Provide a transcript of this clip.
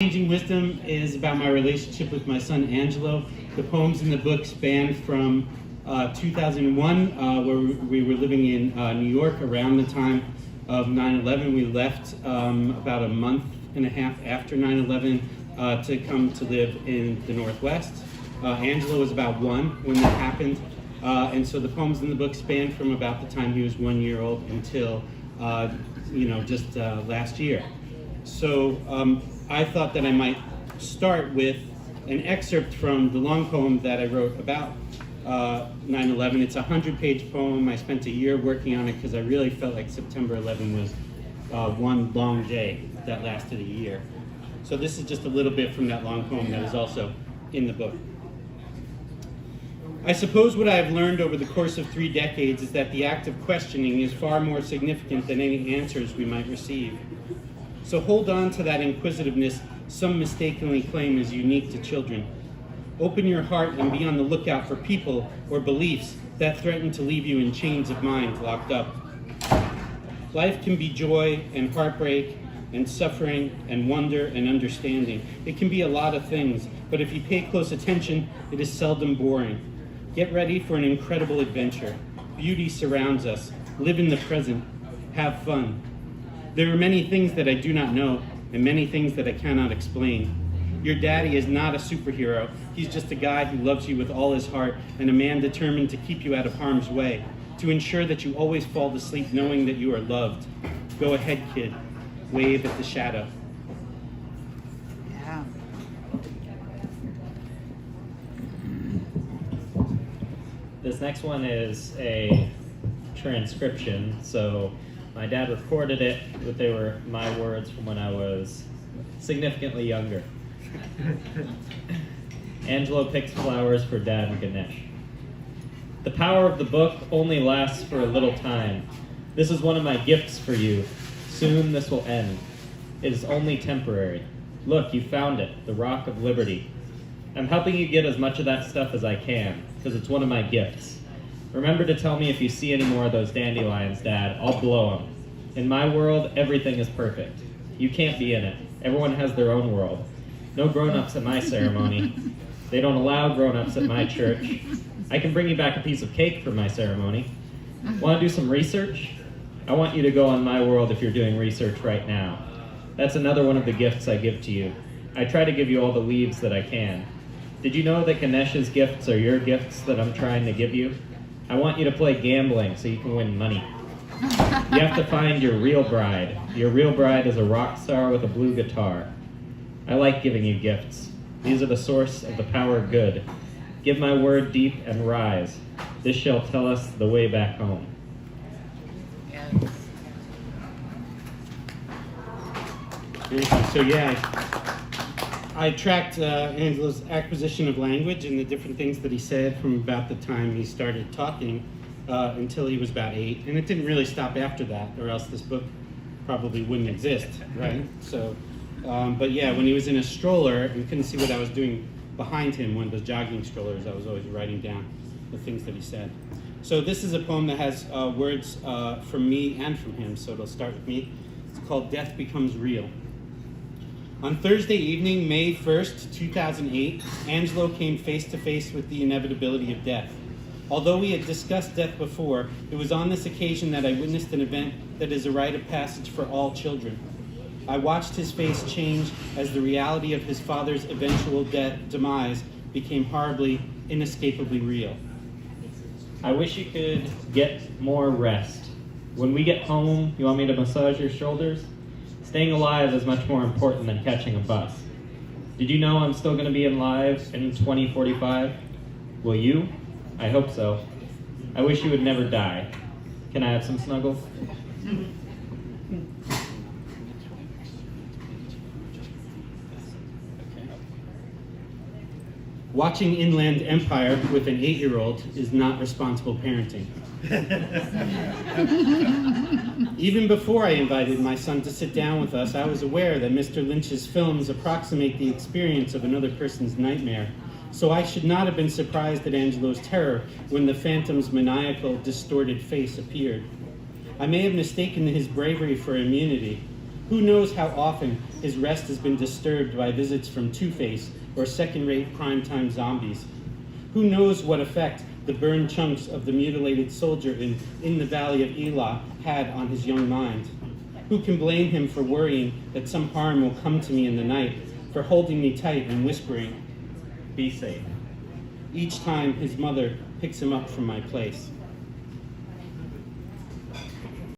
Changing Wisdom is about my relationship with my son Angelo. The poems in the book span from 2001, where we were living in New York around the time of 9/11. We left about a month and a half after 9/11 to come to live in the Northwest. Angelo was about 1 when that happened, and so the poems in the book span from about the time he was 1 year old until just last year. So I thought that I might start with an excerpt from the long poem that I wrote about 9/11. It's a 100-page poem. I spent a year working on it because I really felt like September 11 was one long day that lasted a year. So this is just a little bit from that long poem that is also in the book. I suppose what I have learned over the course of 3 decades is that the act of questioning is far more significant than any answers we might receive. So hold on to that inquisitiveness some mistakenly claim is unique to children. Open your heart and be on the lookout for people or beliefs that threaten to leave you in chains of mind locked up. Life can be joy and heartbreak and suffering and wonder and understanding. It can be a lot of things, but if you pay close attention, it is seldom boring. Get ready for an incredible adventure. Beauty surrounds us. Live in the present. Have fun. There are many things that I do not know, and many things that I cannot explain. Your daddy is not a superhero. He's just a guy who loves you with all his heart, and a man determined to keep you out of harm's way, to ensure that you always fall to sleep knowing that you are loved. Go ahead, kid. Wave at the shadow. Yeah. This next one is a transcription, so my dad recorded it, but they were my words from when I was significantly younger. Angelo picks flowers for Dad and Ganesh. The power of the book only lasts for a little time. This is one of my gifts for you. Soon this will end. It is only temporary. Look, you found it, the Rock of Liberty. I'm helping you get as much of that stuff as I can, because it's one of my gifts. Remember to tell me if you see any more of those dandelions, Dad. I'll blow them. In my world, everything is perfect. You can't be in it. Everyone has their own world. No grown-ups at my ceremony. They don't allow grown-ups at my church. I can bring you back a piece of cake for my ceremony. Want to do some research? I want you to go on my world if you're doing research right now. That's another one of the gifts I give to you. I try to give you all the leaves that I can. Did you know that Ganesh's gifts are your gifts that I'm trying to give you? I want you to play gambling so you can win money. You have to find your real bride. Your real bride is a rock star with a blue guitar. I like giving you gifts. These are the source of the power of good. Give my word deep and rise. This shall tell us the way back home. Yes. So I tracked Angelo's acquisition of language and the different things that he said from about the time he started talking until he was about 8, and it didn't really stop after that, or else this book probably wouldn't exist, right? So, but yeah, when he was in a stroller and couldn't see what I was doing behind him, one of those jogging strollers, I was always writing down the things that he said. So this is a poem that has words from me and from him, so it'll start with me. It's called Death Becomes Real. On Thursday evening, May 1st, 2008, Angelo came face to face with the inevitability of death. Although we had discussed death before, it was on this occasion that I witnessed an event that is a rite of passage for all children. I watched his face change as the reality of his father's eventual demise became horribly, inescapably real. I wish you could get more rest. When we get home, you want me to massage your shoulders? Staying alive is much more important than catching a bus. Did you know I'm still going to be alive in 2045? Will you? I hope so. I wish you would never die. Can I have some snuggles? Watching Inland Empire with an 8-year-old is not responsible parenting. Even before I invited my son to sit down with us, I was aware that Mr. Lynch's films approximate the experience of another person's nightmare. So I should not have been surprised at Angelo's terror when the phantom's maniacal, distorted face appeared. I may have mistaken his bravery for immunity. Who knows how often his rest has been disturbed by visits from Two-Face or second-rate primetime zombies. Who knows what effect the burned chunks of the mutilated soldier in the Valley of Elah had on his young mind? Who can blame him for worrying that some harm will come to me in the night, for holding me tight and whispering, "Be safe," each time his mother picks him up from my place?